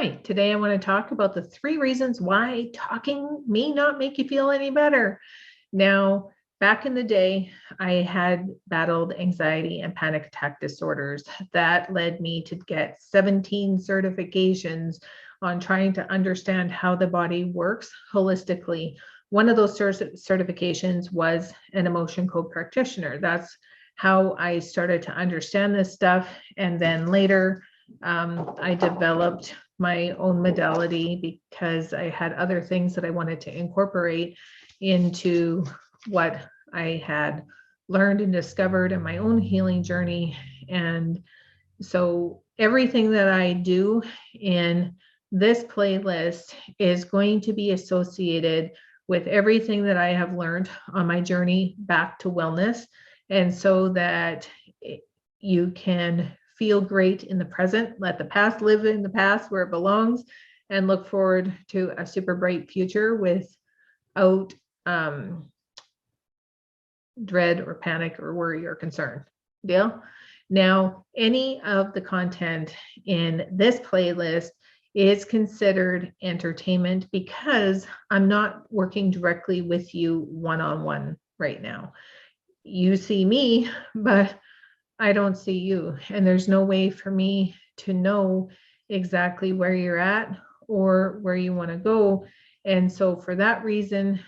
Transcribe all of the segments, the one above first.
Hi, today I want to talk about the 3 reasons why talking may not make you feel any better. Now, back in the day, I had battled anxiety and panic attack disorders. That led me to get 17 certifications on trying to understand how the body works holistically. One of those certifications was an emotion code practitioner. That's how I started to understand this stuff. And then later, I developed my own modality because I had other things that I wanted to incorporate into what I had learned and discovered in my own healing journey. And so everything that I do in this playlist is going to be associated with everything that I have learned on my journey back to wellness. And so that you can feel great in the present, let the past live in the past where it belongs, and look forward to a super bright future without dread or panic or worry or concern. Deal? Now, any of the content in this playlist is considered entertainment because I'm not working directly with you one-on-one right now. You see me, but I don't see you. And there's no way for me to know exactly where you're at or where you want to go. And so for that reason,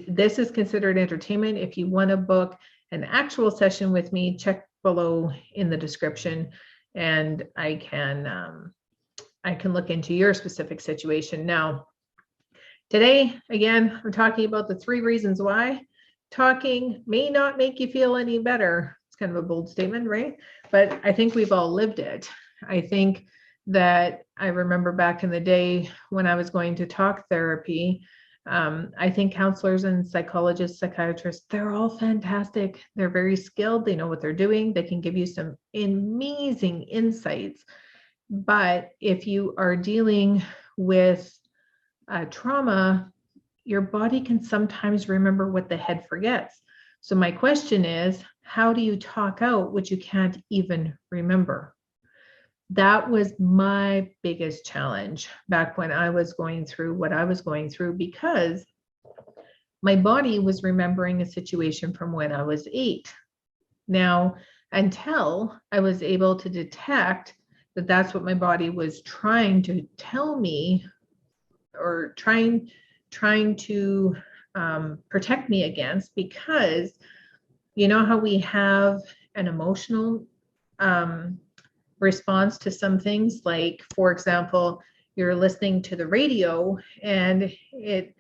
this is considered entertainment. If you want to book an actual session with me, check below in the description and I can look into your specific situation. Now, today, again, I'm talking about the 3 reasons why talking may not make you feel any better. It's kind of a bold statement, right? But I think we've all lived it. I think that I remember back in the day when I was going to talk therapy, I think counselors and psychologists, psychiatrists, they're all fantastic. They're very skilled. They know what they're doing. They can give you some amazing insights. But if you are dealing with trauma, your body can sometimes remember what the head forgets. So my question is, how do you talk out what you can't even remember? That was my biggest challenge back when I was going through what I was going through, because my body was remembering a situation from when I was 8. Now, until I was able to detect that that's what my body was trying to tell me, or trying to protect me against, because you know how we have an emotional response to some things, like, for example, you're listening to the radio and it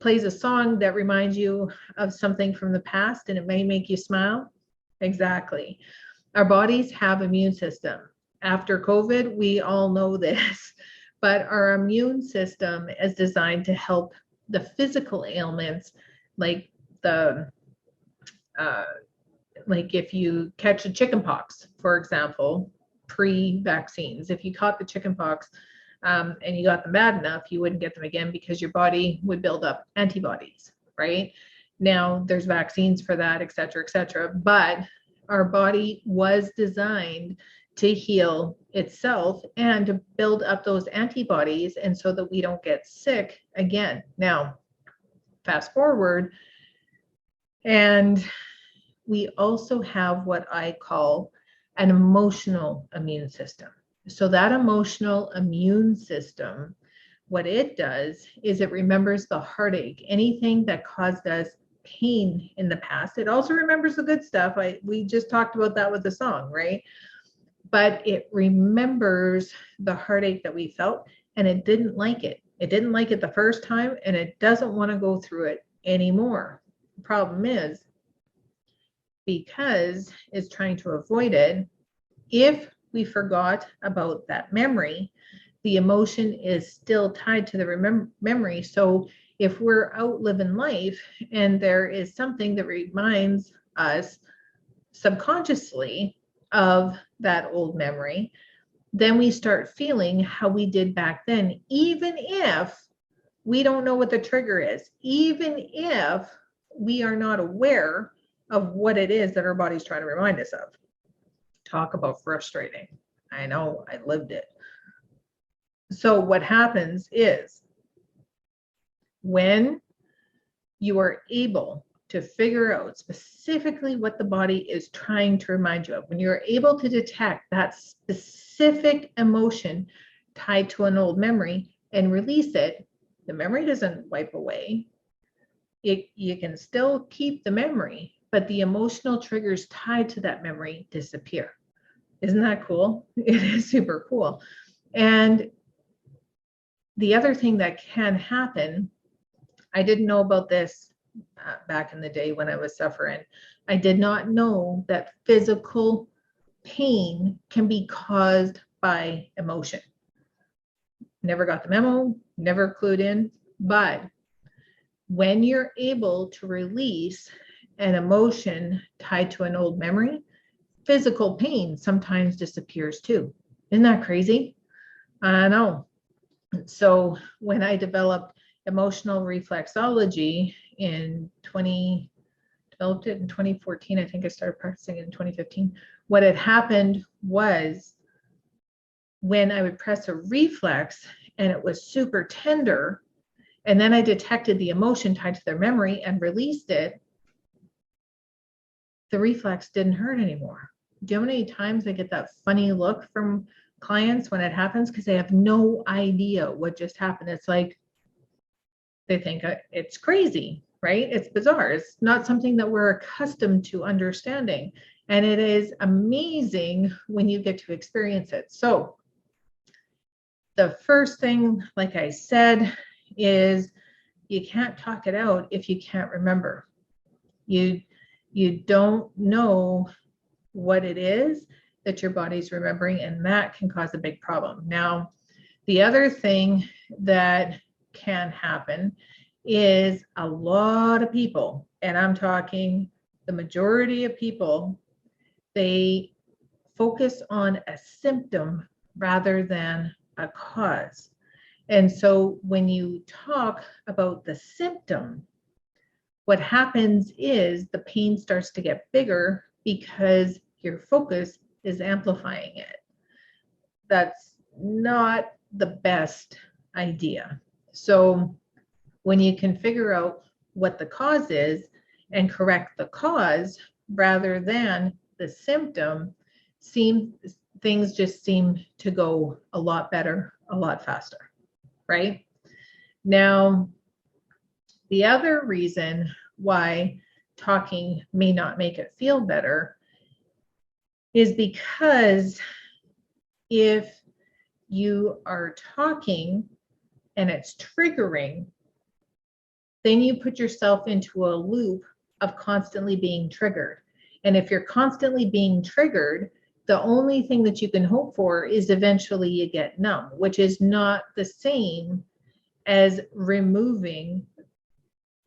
plays a song that reminds you of something from the past and it may make you smile. Exactly. Our bodies have immune system. After COVID, we all know this, but our immune system is designed to help the physical ailments, like like if you catch a chicken pox, for example, pre-vaccines, if you caught the chicken pox and you got them bad enough, you wouldn't get them again because your body would build up antibodies, right? Now there's vaccines for that, et cetera, et cetera. But our body was designed to heal itself and to build up those antibodies, and so that we don't get sick again. Now, fast forward, and we also have what I call an emotional immune system. So that emotional immune system, what it does is it remembers the heartache, anything that caused us pain in the past. It also remembers the good stuff. We just talked about that with the song, right? But it remembers the heartache that we felt, and it didn't like it. It didn't like it the first time, and it doesn't want to go through it anymore. The problem is, because it's trying to avoid it, if we forgot about that memory, the emotion is still tied to the memory. So if we're out living life and there is something that reminds us subconsciously of that old memory, then we start feeling how we did back then, even if we don't know what the trigger is, even if we are not aware of what it is that our body's trying to remind us of. Talk about frustrating. I know, I lived it. So what happens is when you are able to figure out specifically what the body is trying to remind you of, when you're able to detect that specific emotion tied to an old memory and release it, the memory doesn't wipe away. You can still keep the memory, but the emotional triggers tied to that memory disappear. Isn't that cool? It is super cool. And the other thing that can happen, I didn't know about this back in the day when I was suffering. I did not know that physical pain can be caused by emotion. Never got the memo, never clued in. But when you're able to release an emotion tied to an old memory, physical pain sometimes disappears too. Isn't that crazy? I know. So when I developed emotional reflexology in 2012 it in 2014, I think I started practicing in 2015. What had happened was when I would press a reflex and it was super tender, and then I detected the emotion tied to their memory and released it, the reflex didn't hurt anymore. Do you know how many times I get that funny look from clients when it happens? Because they have no idea what just happened. It's like they think it's crazy, right? It's bizarre. It's not something that we're accustomed to understanding. And it is amazing when you get to experience it. So the first thing, like I said, is you can't talk it out if you can't remember. You don't know what it is that your body's remembering, and that can cause a big problem. Now, the other thing that can happen is a lot of people, and I'm talking the majority of people, they focus on a symptom rather than a cause. And so when you talk about the symptom, what happens is the pain starts to get bigger because your focus is amplifying it. That's not the best idea. So when you can figure out what the cause is and correct the cause rather than the symptom, things just seem to go a lot better, a lot faster, right? Now, the other reason why talking may not make it feel better is because if you are talking and it's triggering, then you put yourself into a loop of constantly being triggered. And if you're constantly being triggered, the only thing that you can hope for is eventually you get numb, which is not the same as removing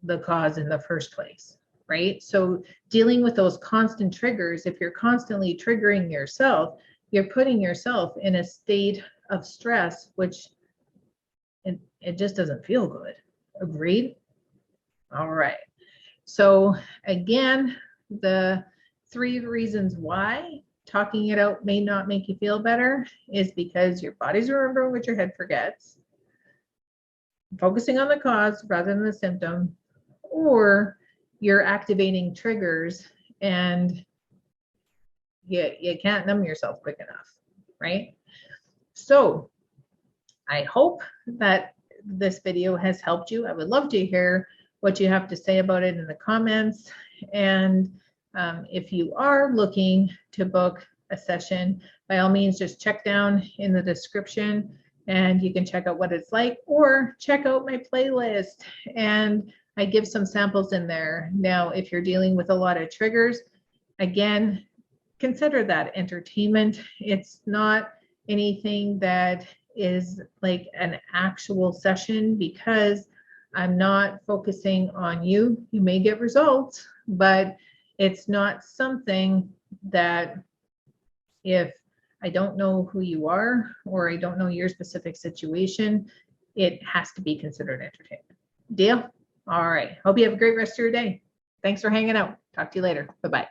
the cause in the first place, right? So dealing with those constant triggers, if you're constantly triggering yourself, you're putting yourself in a state of stress, which it just doesn't feel good. Agreed? All right. So again, the 3 reasons why talking it out may not make you feel better is because your body's remembering what your head forgets, focusing on the cause rather than the symptom, or you're activating triggers and you can't numb yourself quick enough, right? So I hope that this video has helped you. I would love to hear what you have to say about it in the comments. And if you are looking to book a session, by all means, just check down in the description and you can check out what it's like, or check out my playlist and I give some samples in there. Now, if you're dealing with a lot of triggers, again, consider that entertainment. It's not anything that is like an actual session because I'm not focusing on you. You may get results, but it's not something that if I don't know who you are or I don't know your specific situation, it has to be considered entertainment. Deal? All right. Hope you have a great rest of your day. Thanks for hanging out. Talk to you later. Bye-bye.